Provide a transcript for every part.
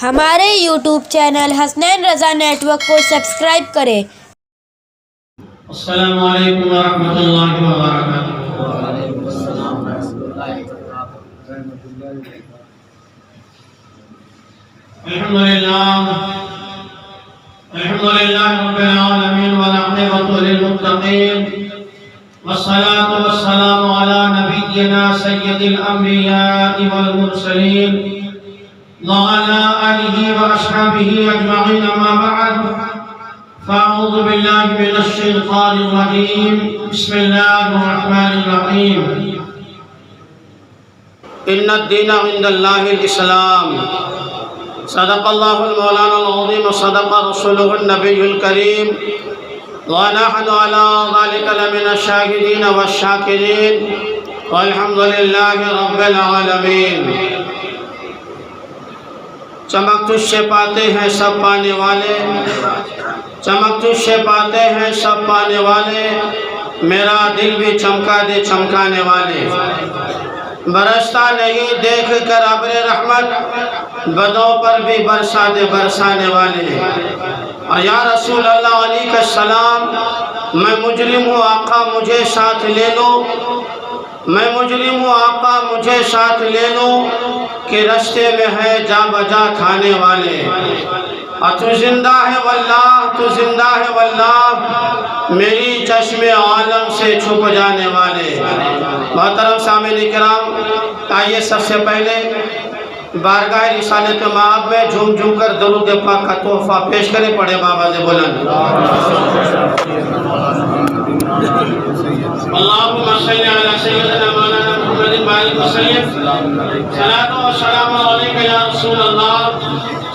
ہمارے YouTube channel Hasnain رضا net work کو subscribe کریں۔ السلام علیکم ورحمۃ اللہ وبرکاتہ۔ وعلیکم السلام ورحمۃ اللہ وبرکاتہ۔ الحمدللہ رب العالمین والعاقبۃ للمتقین والصلاة والسلام علی نبینا سید الانبیاء والمرسلین وعلی آلہ واصحابہ اجمعین، اما بعد فاعوذ باللہ من الشیطان الرجیم، بسم اللہ الرحمن الرحیم۔ ان الدین عند اللہ الاسلام، صدق اللہ المولانا العظیم وصدق رسولہ النبی الکریم، ونحن علی ذلک لمن الشاہدین والشاکرین، والحمد للہ رب العالمین۔ چمک تجھ سے پاتے ہیں سب پانے والے، چمک تجھ سے پاتے ہیں سب پانے والے، میرا دل بھی چمکا دے چمکانے والے۔ برستا نہیں دیکھ کر ابر رحمت، بدوں پر بھی برسا دے برسانے والے۔ اور یا رسول اللہ علیہ السلام، میں مجرم ہوں آقا مجھے ساتھ لے لو، میں مجرم ہوں آقا مجھے ساتھ لے لو، کہ رستے میں ہے جا بجا کھانے والے۔ اور تو زندہ ہے واللہ، تو زندہ ہے واللہ، میری چشم عالم سے چھپ جانے والے۔ محترم سامعین کرام، آئیے سب سے پہلے بارگاہ رسالت مآب میں جھوم جھوم کر درود پاک کا تحفہ پیش کریں، پڑھے بآواز بلند۔ اللہم صلی علی سیدنا مولانا محمد وآلہ وسلم، صلاۃ و سلام علیک یا رسول اللہ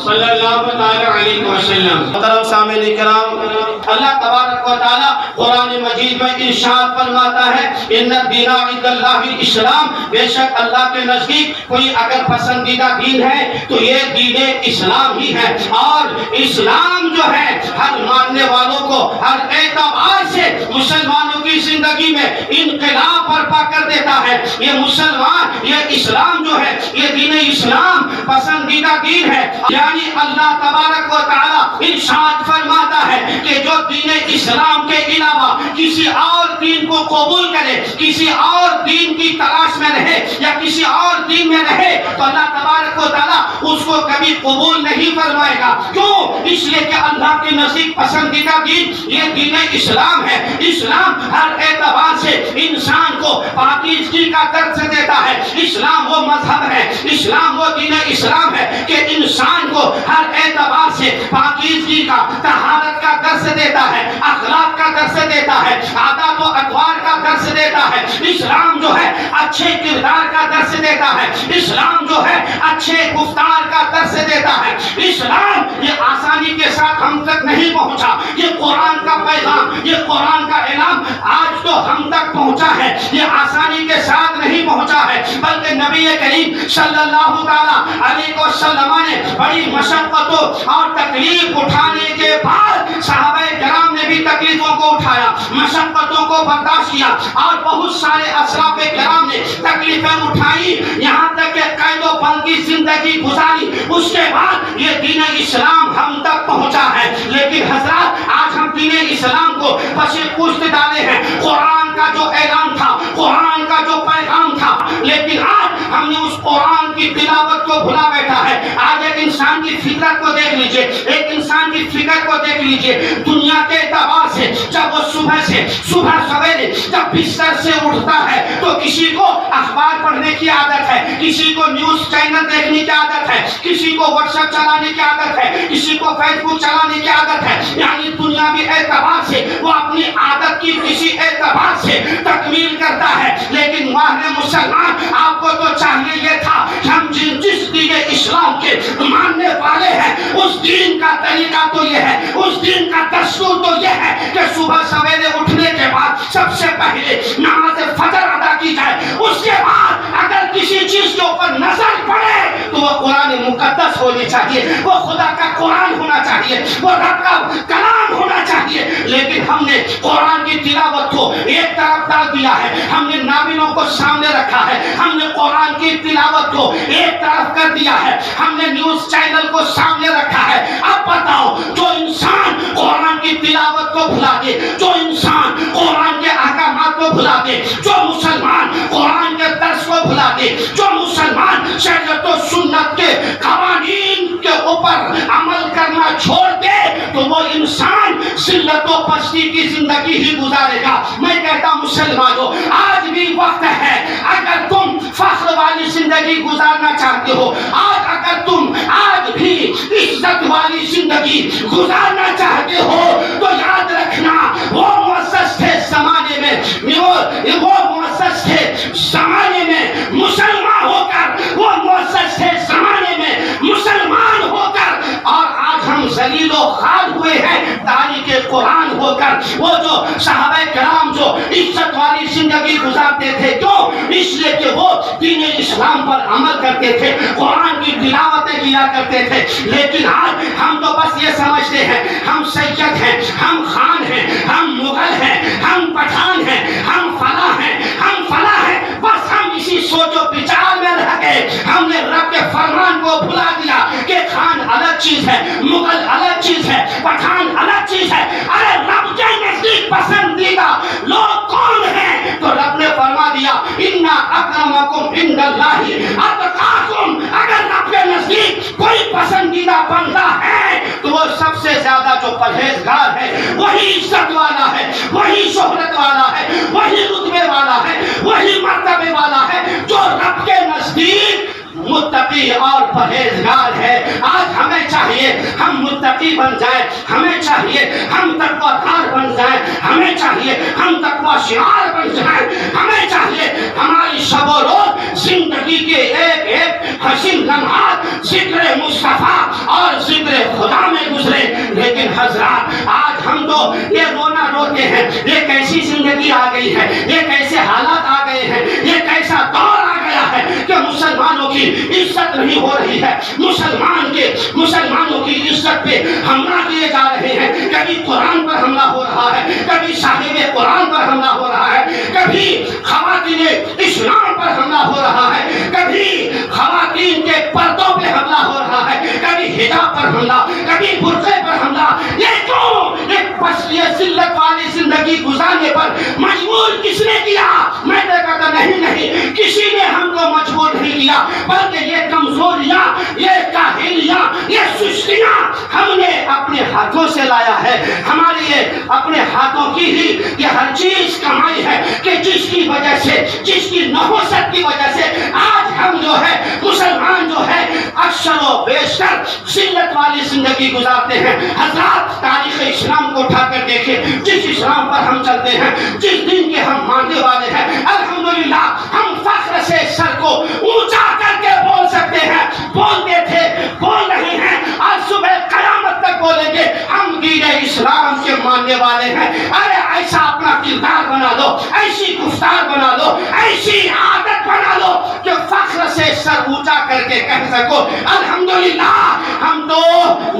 صلی اللہ تعالی علیہ وسلم۔ محترم سامعین کرام، اللہ تبارک و تعالی قرآن مجید میں ارشاد فرماتا ہے، ان الدین عند اللہ الاسلام، بے شک اللہ کے نزدیک کوئی اگر پسندیدہ دین ہے تو یہ دین اسلام ہی ہے۔ اور اسلام جو ہے ہر ماننے والوں کو ہر اعتبار سے مسلمانوں کی زندگی میں انقلاب برپا کر دیتا ہے۔ یہ مسلمان، یہ اسلام جو ہے، یہ دین اسلام پسندیدہ دین ہے۔ یعنی اللہ تبارک و تعالی ارشاد فرماتا ہے کہ جو دین اسلام کے علاوہ کسی اور دین کو قبول کرے، کسی اور دین کی تلاش میں رہے یا کسی اور دین میں رہے، تو اللہ تبارک و تعالی اس کو کبھی قبول نہیں فرمائے گا۔ کیوں؟ اس لیے کہ اللہ کے نزدیک پسندیدہ دین یہ دین اسلام ہے۔ اسلام ہر اعتبار سے انسان کو پاکیزگی کا درس دیتا ہے۔ اسلام وہ مذہب ہے، اسلام وہ دین اسلام ہے کہ انسان کو ہر اعتبار سے پاکیزگی کا، طہارت کا درس دیتا ہے، اخلاق کا درس دیتا ہے، عادات و اطوار کا درس دیتا ہے۔ اسلام جو ہے اچھے کردار کا درس دیتا ہے۔ اسلام جو ہے اچھے گفتار کا درس دیتا ہے۔ اسلام یہ آسانی کے ساتھ ہم تک نہیں پہنچا، یہ قرآن کا پیغام، یہ قرآن کا اعلان آج تو ہم تک پہنچا ہے، یہ آسانی کے ساتھ نہیں پہنچا ہے، بلکہ نبی کریم صلی اللہ تعالی علیہ وسلم نے بڑی مشقتوں اور تکلیف اٹھانے کے بعد صحابہ کرام نے بھی تکلیفوں کو اٹھایا، مشقتوں کو برداشت کیا، اور بہت سارے اسلاف کرام نے تکلیفیں اٹھائی، یہاں تک کہ قید و بند کی زندگی گزاری۔ اس کے بعد یہ دین اسلام ہم تک پہنچا ہے۔ لیکن حضرات، آج ہم دین اسلام کو پشے پشت ڈالے ہیں۔ قرآن کا جو اعلان تھا، قرآن کا جو پیغام تھا، لیکن آج ہم نے اس قرآن کی تلاوت کو بھلا بیٹھا ہے۔ آج ایک انسان کی فکر کو دیکھ لیجئے، ایک انسان کی فکر کو دیکھ لیجئے، دنیا کے اعتبار سے جب وہ صبح سویرے جب بستر سے اٹھتا ہے تو کسی کو اخبار پڑھنے کی عادت ہے، کسی کو نیوز چینل دیکھنے کی عادت ہے، کسی کو واٹس ایپ چلانے کی عادت ہے، کسی کو فیس بک چلانے کی عادت ہے۔ یعنی دنیاوی اعتبار سے وہ اپنی عادت کی کسی اعتبار سے تکمیل کرتا ہے۔ لیکن ماہر مسلمان، آپ کو تو چاہیے یہ تھا کہ ہم جس دین اسلام کے ماننے والے ہیں، اس دین کا طریقہ تو یہ ہے، اس دین کا دستور تو یہ ہے کہ صبح سویرے اٹھنے کے بعد سب سے پہلے نماز فجر ادا کی جائے۔ اس کے بعد اگر کسی چیز کے اوپر نظر پڑے تو وہ قرآن مقدس मुकद्दस होनी चाहिए, वो खुदा का कुरान होना चाहिए, वो रब का कलाम होना चाहिए। लेकिन हमने कुरान की तिलावत को एक तरफ डाल दिया है, हमने नाबिलों को सामने रखा है, हमने कुरान की तिलावत को एक तरफ कर दिया है, हमने न्यूज चैनल को सामने रखा है। अब बताओ, जो इंसान कुरान की तिलावत को भुला दे, जो इंसान कुरान के अहकामात को भुला दे, जो मुसलमान कुरान के दर्स को भुला दे, जो मुसलमान शरीयत और सुन्नत के कवानीन के ऊपर अमल करना छोड़ दे, तो वो इंसान जिल्लत और पस्ती की जिंदगी ही गुजारेगा। मैं कहता मुसलमानों, आज भी वक्त है, अगर तुम फख्र वाली जिंदगी गुजारना चाहते हो, आज अगर तुम आज भी इज्जत वाली जिंदगी गुजारना चाहते हो, तो याद रखना वो मुअस्सस थे जमाने में, वो मुअस्सस थे जमाने में मुसलमान होकर, वो मुअस्सस थे जमाने में मुसलमान होकर, और आज हम जलील और खाल हुए हैं तारीख कुरान होकर। वो जो सहाबा किराम जो इज्जत वाली जिंदगी गुजारते थे, क्यों? इसलिए कि वो दीन इस्लाम पर अमल करते थे, कुरान की तिलावतें किया करते थे। लेकिन आज हम तो बस ये समझते हैं हम सैयद हैं, हम खान हैं, हम मुगल हैं, हम पठान हैं, हम फला हैं, हम फला हैं, बस हम इसी सोचो विचार में रह गए। हमने रब के फरमान को भुला दिया कि खान अलग चीज है, मुगल अलग चीज है, पठान अलग चीज है। अरे रब के नजदीक पसंदीदा लोग कौन हैं? तो रब ने फरमा दिया, इन्ना अक्रमकुम इंदल्लाहि अतकाकुम। अगर रब के नजदीक कोई पसंदीदा बंदा है, तो वो सबसे ज्यादा जो परहेजगार है, वही इज्जत वाला है, वही शोहरत वाला है, वही रुतबे वाला है, वही मर्तबे वाला है, जो रब के नजदीक मुत्तकी और परहेजगार है। आज हमें चाहिए हम मुत्तकी बन जाए, हमें चाहिए हम तकवादार बन जाए, हमें चाहिए हम तकवाशियार बन जाए, हमें चाहिए हमारी शब और रोज जिंदगी के एक एक हसीन लम्हात जिक्र मुस्तफा और जिक्र खुदा में गुजरे। लेकिन हजरात, आज हम तो ये रोना रोते हैं, ये कैसी जिंदगी आ गई है, ये कैसे हालात आ गए हैं, ये कैसा दौर आ गया है कि मुसलमानों की इज्जत नहीं हो रही है, मुसलमानों की इज्जत पे हमला किए जा रहे हैं। कभी कुरान पर हमला हो रहा है, कभी साहिब कुरान पर हमला हो रहा है, कभी खवातीने इस्लाम पर हमला हो रहा है, कभी खवातीन के पर्दों पे हमला हो रहा है, कभी हिजाब पर हमला, कभी बुर्के पर हमला। ये क्यों? एक पसलिय जिल्लत वाली जिंदगी गुजारने पर मजबूर किसने किया? मैं तो कहता नहीं, किसी ने हमको मजबूर नहीं किया, बल्कि ये कमजोरियां, ये काहिलियां, ये सुस्तियां हमने अपने हाथों से लाया है। हमारी ये अपने हाथों की ही ये हर चीज कमाई है कि जिसकी वजह से, जिसकी नहुसत की वजह से आज हम जो है मुसलमान जो है अक्सर व बेशतर जिल्लत वाली जिंदगी गुजारते हैं। हज़रात, तारीख़ इस्लाम को उठाकर देखें, जिस इस्लाम पर हम चलते हैं, जिस दिन के हम मानने वाले हैं, अल्हम्दुलिल्लाह हम फख्र से सर को ऊंचा करके बोल सकते हैं, बोलते थे, बोल रहे हैं, आज सुबह कयामत तक बोलेंगे हम दीन इस्लाम के मानने वाले हैं। अरे ऐसा अपना किरदार बना लो, ऐसी गुफ्तार बना लो, ऐसी आदत बना लो कि फख्र से सर ऊंचा करके कह सको अल्हम्दुलिल्लाह हम तो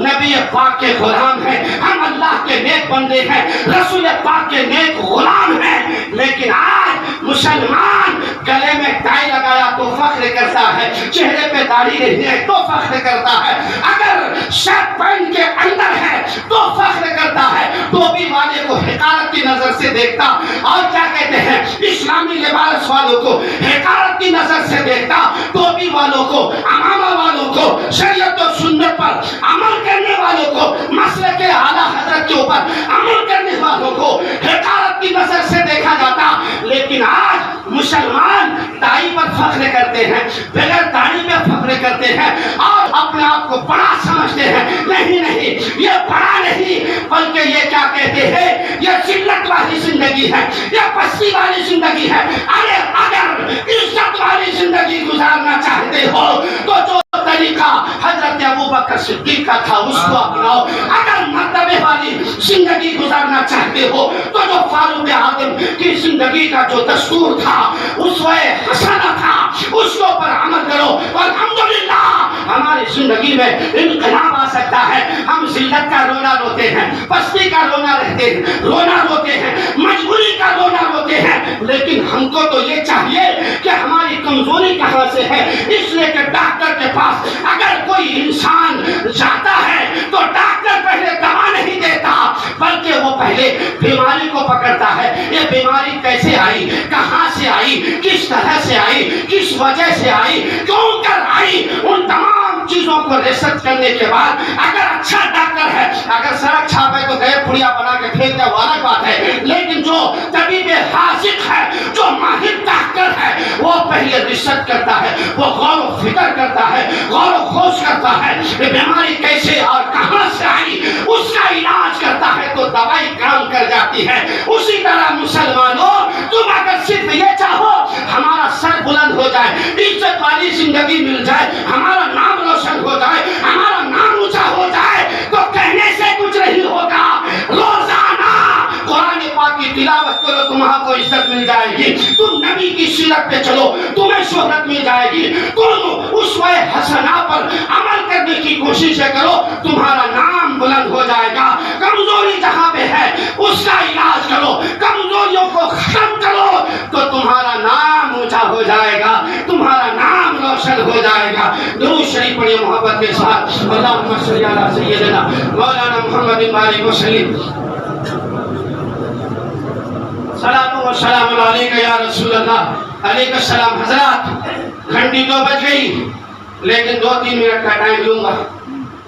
नबी पाक के गुलाम हैं, हम अल्लाह के नेक बंदे हैं, रसूल पाक के नेक गुलाम हैं। लेकिन आज मुसलमान गले में टाई लगाया तो फख्र करता है, चेहरे पे दाढ़ी नहीं है तो फख्र करता है, अगर शर्ट पैंट के अंदर है तो फख्र करता है, टोपी वाले को हिकारत की नजर से देखता, और क्या कहते हैं इस्लामी लिबास वालों को हिकारत की नजर से देखता, टोपी वालों को, अमामा वालों को, शरीयत और सुन्नत पर अमल करने वालों को, मसले के आला हजरत के ऊपर अमल करने वालों को हिकारत की नजर से देखा जाता। लेकिन आज मुसलमान दाढ़ी पर फख्र करते हैं, बगैर दाढ़ी पे फख्र करते हैं और अपने आप को बड़ा समझते हैं। नहीं, ये बड़ा नहीं, बल्कि ये क्या कहते हैं, ये जिल्लत वाली जिंदगी है, ये पस्ती वाली जिंदगी है। अरे अगर इज्जत वाली जिंदगी गुजारना चाहते हो तो जो तरीका हजरत अबू बकर सिद्दीक का था, उसको अपनाओ। अगर मर्तबे वाली जिंदगी गुजारना चाहते हो तो जो फारूक आजम की जिंदगी का जो दस्तूर था, उसवे हसना था, उसके ऊपर अमल करो। और अल्हम्दुलिल्लाह हमारी जिंदगी में इनकलाब आ सकता है। हम जिल्लत का रोना रोते हैं, पस्ती का रोना रोते हैं, मजबूरी का रोना रोते हैं, लेकिन हमको तो ये चाहिए कि हमारी कमजोरी कहाँ से है। इसलिए कि डॉक्टर के पास अगर कोई इंसान जाता है तो डॉक्टर पहले दवा नहीं देता, बल्कि वो पहले बीमारी को पकड़ता है। ये बीमारी कैसे आई, कहाँ से आई, किस तरह से आई, किस वजह से आई, क्यों कर आई, उन तमाम चीजों को रिसर्च करने के बाद अगर अच्छा डॉक्टर है, अगर सड़क छापे तो गए पुड़िया बना के फेंक दे, वो अलग बात है। लेकिन जो तबीब हाजिक है, जो माहिर डॉक्टर है, वो पहले रिसर्च करता है, वो गौर फिक्र करता है, गौर खोज करता है ये बीमारी कैसे और कहां से आई, उसका इलाज करता है तो दवाई काम कर जाती है। उसी तरह मुसलमानों, तुम अगर सिर्फ ये चाहो हमारा सर बुलंद हो जाए, इज्जत वाली जिंदगी मिल जाए, हमारा नाम रोशन हो जाए, हमारा नाम ऊंचा हो जाए, तो कहने से कुछ नहीं होगा। रोजाना कुरान पाक की तिलावत करो, तुम्हारा इज्जत मिल जाएगी। तुम नबी की सीरत पे चलो, तुम्हें शोहरत मिल जाएगी। तुम उसवे हसना पर अमल करने की कोशिश करो, तुम्हारा नाम बुलंद हो जाएगा। कमजोरी जहां पे है उसका इलाज करो, कमजोरियों को खत्म करो, तो तुम्हारा नाम ऊंचा हो जाएगा, तुम्हारा नाम रोशन हो जाएगा। दुरूद शरीफ पढ़िए मोहब्बत के साथ। अल्लाहुम्मा सल्ली अला सय्यिदना मौलाना मुहम्मद बारिक वसल्लम। सलाम व सलाम अलैका या रसूल अल्लाह। अलैका सलाम। हजरत घंटी तो बज गई, लेकिन 2-3 मिनट का टाइम लूंगा,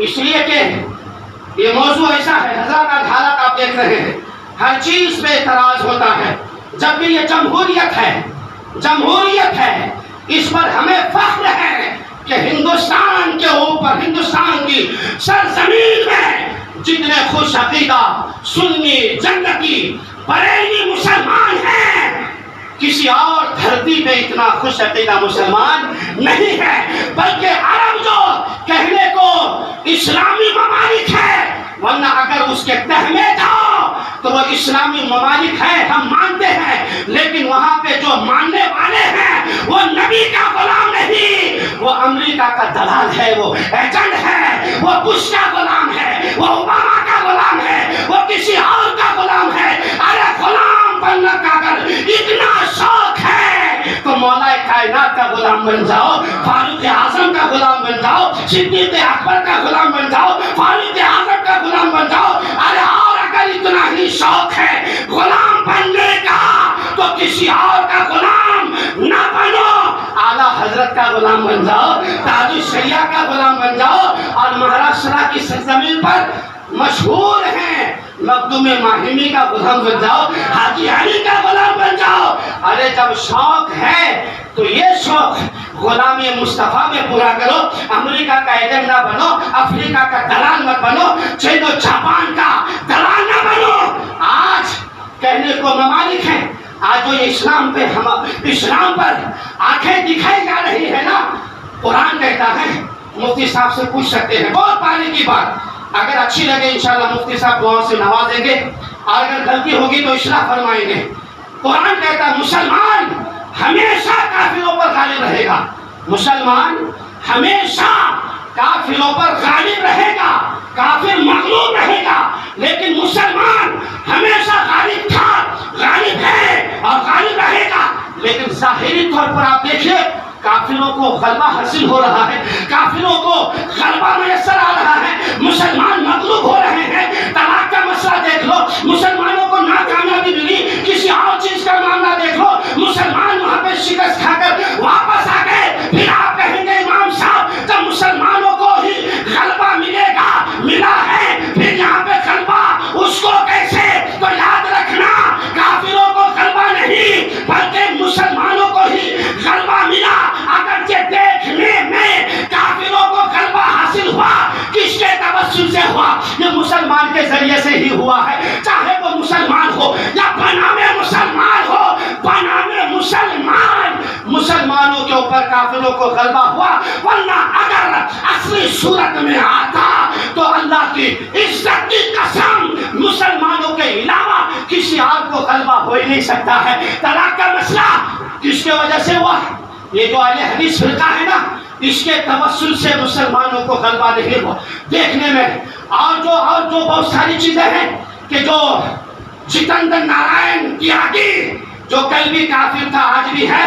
इसलिए कि ये मौजू ऐसा है। हजरत का हालत आप देख रहे हैं, हर चीज पे एतराज होता है। जब भी ये जमहूरियत है, इस पर हमें फख्र है कि हिंदुस्तान के ऊपर, हिंदुस्तान की सरजमीन में जितने खुश अकीदा सुन्नी जन्नती बरेली मुसलमान हैं, किसी और धरती पे इतना खुश अकीदा मुसलमान नहीं है। बल्कि अरब जो कहने को इस्लामी ममालिक है, वरना अगर उसके तह में जाओ तो वो इस्लामी ममालिक है, हम मानते हैं, लेकिन वहां पे जो मानने वाले हैं वो नबी का गुलाम नहीं, वो अमेरिका का दलाल है, वो एजेंट है, वो बुश का गुलाम है, वो ओबामा का गुलाम है, वो किसी और का गुलाम है। अरे गुलाम बनने का अगर इतना शौक है तो मौला कायनात का गुलाम बन जाओ, फारूक आजम का गुलाम बन जाओ, सिद्दीक अकबर का गुलाम बन जाओ, फारूक आजम का गुलाम बन जाओ। अरे और अगर इतना ही शौक है गुलाम बनने का तो किसी और का गुलाम ना बनो, आला हजरत का गुलाम बन जाओ, ताजुश शरिया का गुलाम बन जाओ। और महाराष्ट्र की सरजमीन पर मशहूर हैं मखदूम माहिमी का गुलाम बन जाओ, हाजी अली का गुलाम बन जाओ। अरे जब शौक है तो ये शौक गुलामी मुस्तफा में पूरा करो। अमेरिका का एजेंट ना बनो, अफ्रीका का दलाल मत बनो, चीन और जापान का दलाल ना बनो। आज कहने को ममालिक हैं, आज जो इस्लाम पे हम इस्लाम पर आंखें दिखाई जा रही है ना, कुरान कहता है, मुफ्ती साहब से पूछ सकते हैं, बहुत पानी की बात, अगर अच्छी लगे इंशाल्लाह मुफ्ती साहब दुआ से नवाजेंगे, और अगर गलती होगी तो इस्लाह फरमाएंगे। कुरान कहता है मुसलमान हमेशा काफिरों पर गालिब रहेगा, मुसलमान हमेशा काफिरों पर गालिब रहेगा, काफिर मगलूब रहेगा, लेकिन मुसलमान हमेशा गालिब था, गालिब है और गालिब रहेगा। लेकिन जाहिरी तौर पर आप देखिए काफिरों को गलबा हासिल हो रहा है, काफिरों को गलबा मैसर आ रहा है, मुसलमान मगलूब हो रहे हैं। तलाक का मसला देख लो, मुसलमानों को नाकामयाबी मिली, किसी और चीज का मामला देख लो, मुसलमान वहां पे शिकस्त खाकर वापस आ गए। फिर आप कहेंगे इमाम साहब जब मुसलमानों को ही गलबा मिलेगा, मिला है, फिर यहाँ पे गलबा उसको कैसे? तो याद रखना काफिरों को गलबा नहीं बल्कि मुसलमानों को ही गलबा मिला। अगरचे देखने में काफिरों को गलबा हासिल हुआ, किसके तवस्सुल से हुआ? ये मुसलमान के जरिए से ही हुआ है। चाहे वो मुसलमान हो या बनावे मुसलमान हो, बनामे मुसलमान, मुसलमानों के ऊपर काफिरों को गलबा हुआ, वरना अगर असली सूरत में आता तो अल्लाह की इज्जत की कसम मुसलमानों के अलावा किसी और को गलबा हो ही नहीं सकता है। तलाक का मसला किसके वजह से हुआ? ये जो अहले हदीस फिरका है ना, इसके तवस्सुल से मुसलमानों को गलबा नहीं हुआ देखने में। और जो बहुत सारी चीजें हैं कि जो जितेंद्र नारायण त्यागी जो कल भी काफिर था आज भी है,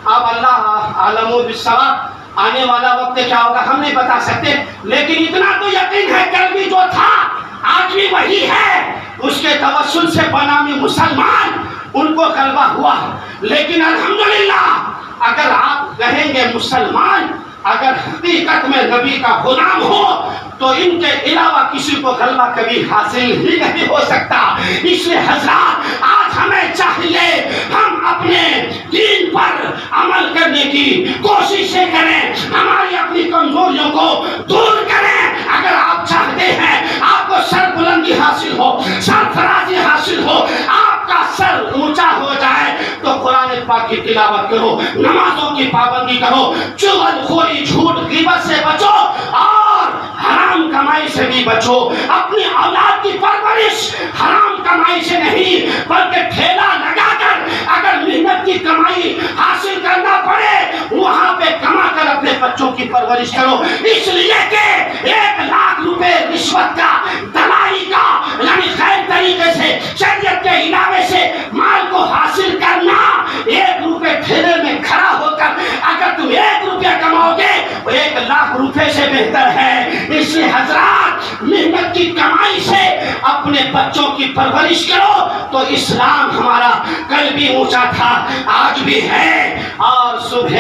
अब अल्लाह आलमो बिस्सवाब, आने वाला वक्त क्या होगा हम नहीं बता सकते, लेकिन इतना तो यकीन है कल भी जो था आज भी वही है। उसके तवस्सुल से बनामी मुसलमान उनको गलबा हुआ। लेकिन अल्हम्दुलिल्लाह अगर आप कहेंगे मुसलमान अगर हकीकत में नबी का गुलाम हो तो इनके अलावा किसी को गलबा कभी हासिल ही नहीं हो सकता। इसलिए हजरात आज हमें चाहिए हम अपने दीन पर अमल करने की कोशिशें करें, हमारी अपनी कमजोरियों को दूर करें। अगर आप चाहते हैं आपको सरबुलंदी हासिल हो, सरफराजी हासिल हो, आपका सर ऊंचा हो जाए तो कुरान पाक की तिलावत करो, नमाजों की पाबंदी करो, चुगलखोरी झूठ गिबत से बचो और हराम कमाई से भी बचो। अपनी औलाद की परवरिश हराम कमाई से नहीं बल्कि ठेला लगाकर अगर मेहनत की कमाई हासिल करना पड़े वहां पे कमा कर अपने बच्चों की परवरिश करो। इसलिए कि 1 लाख रुपए रिश्वत का, दलाई का, यानी गैर तरीके से शरीयत के इलावे से माल को हासिल करना, 1 रुपए ठेले में खड़ा होकर अगर तुम 1 रुपया कमाओगे वो 1 लाख रुपए से बेहतर है। इसलिए हजरात मेहनत की कमाई से अपने बच्चों की परवरिश करो तो इस्लाम हमारा कल भी ऊंचा था आज भी है और सुबह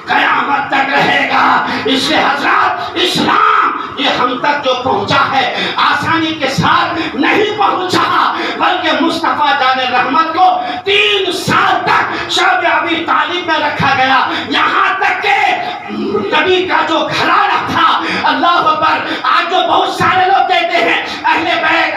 कयामत तक रहेगा। इसलिए हजरात इस्लाम ये हम तक जो पहुंचा है आसानी के साथ नहीं पहुंचा, बल्कि मुस्तफा जाने रहमत को 3 साल तक शब अबी तालिब में रखा गया। यहाँ तक के नबी का जो घराना था, अल्लाह अकबर, आज जो बहुत सारे लोग कहते हैं अहले बैत,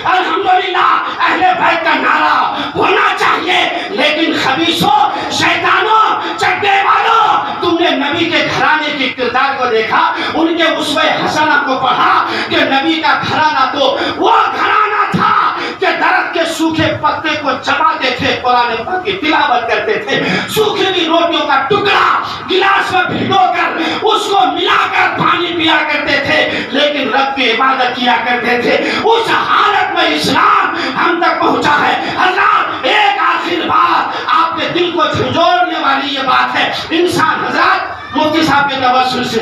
अल्हम्दुलिल्लाह अहले बैत का नारा होना चाहिए, लेकिन खबीसों, शैतानों, चड्डे वालों, तुमने नबी के घराने के किरदार को देखा, उनके उसवे हसना को पढ़ा कि नबी का घराना तो वो घराना था कि दरख्त के सूखे पत्ते को चबाते थे, कुरान पाक की तिलावत करते थे, सूखे भी रोटियों का टुकड़ा गिलास में भिगोकर उसको मिलाकर पानी पिया करते थे, लेकिन रब की इबादत किया करते थे। उस हालत में इस्लाम हम तक पहुंचा है। हज़रात एक आखिर बात आपके दिल को झंझोड़ने वाली ये बात है, इंसान हज़रात मुफ्ती साहब के तवज्जुह से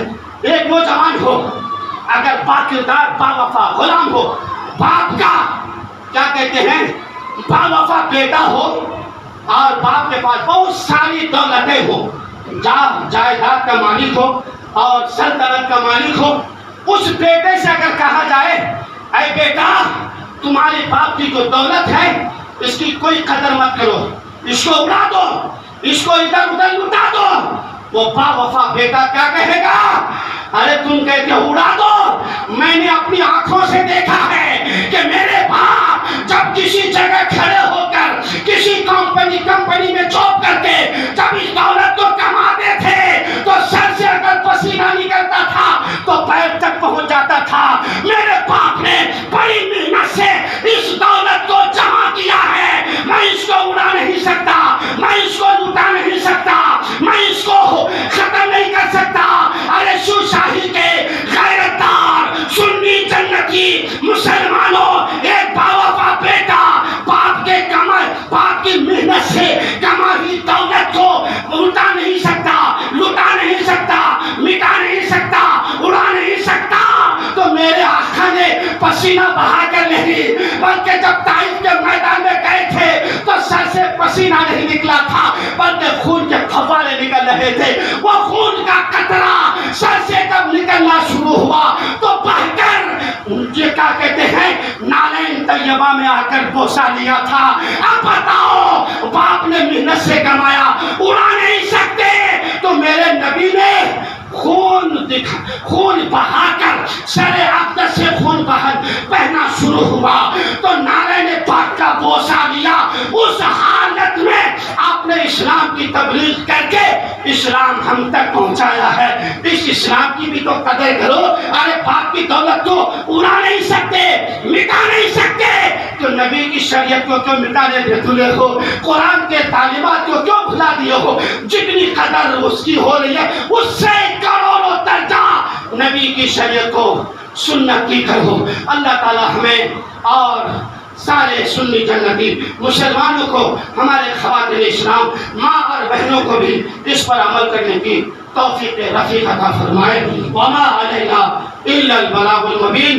एक नौजवान हो अगर बाकिरदार बावफा गुलाम हो, बाप का क्या कहते हैं बावफा बेटा हो और बाप के पास बहुत सारी दौलतें हो, जायदाद का मालिक हो और सल्तनत का मालिक हो, उस बेटे से अगर कहा जाए ऐ बेटा तुम्हारे बाप की जो दौलत है इसकी कोई कदर मत करो, इसको उड़ा दो, इसको इधर उधर लुटा दो, वो बावफा बेटा क्या कहेगा? अरे तुम कहते हो उड़ा दो, मैंने अपनी आंखों से देखा है कि मेरे बाप जब किसी जगह खड़े होकर किसी कंपनी में जॉब करके जब इस दौलत को कमाते थे तो सर से अगर पसीना निकलता था तो पैर तक पहुंच जाता था। मेरे बाप ने बड़ी मेहनत से इस दौलत को जमा किया है, मैं इसको उड़ा नहीं सकता, मैं इसको लुटा नहीं सकता, मैं इसको खत्म नहीं कर सकता। अरे सुशाही के गैरतदार सुन्नी जन्नती मुसलमानों, एक बावफा बेटा बाप की मेहनत से कमाई दौलत को उल्टा नहीं सकता, लुटा नहीं सकता, मिटा नहीं सकता, उड़ा नहीं सकता। तो मेरे आका ने पसीना बहाकर नहीं बल्कि जब ताइफ के मैदान में गए थे तो सर से पसीना नहीं निकला था बल्कि खून के फव्वारे निकल रहे थे। वो खून का कतरा सर से जब निकलना शुरू हुआ तो बहकर उनके क्या कहते हैं नालैन तैयबा में आकर बोसा लिया था। अब बताओ बाप ने मेहनत से कमाया, उड़ा नहीं सकते, तो मेरे नबी ने खून बहाकर सरे अक़दस से खून बहना शुरू हुआ तो नालैन पाक का बोसा بوسہ دیا، اس حالت میں آپ نے اسلام کی تبلیغ کر کے اسلام ہم تک پہنچایا ہے۔ اس اسلام کی بھی تو قدر کرو۔ ارے باپ کی دولت کو اڑا نہیں سکتے، مٹا نہیں سکتے، تو نبی کی شریعت کو کیوں مٹانے پہ تلے ہو؟ قرآن کے تعلیمات کو کیوں بھلا دیے ہو؟ جتنی قدر اس کی ہو رہی ہے اس سے کروڑوں درجہ نبی کی شریعت کو سنت کی کرو۔ اللہ تعالی ہمیں اور سارے سنی جنتی مسلمانوں کو، ہمارے خواتین اسلام ماں اور بہنوں کو بھی اس پر عمل کرنے کی توفیق رفیق عطا فرمائے۔ وما علینا الا البلاغ المبین۔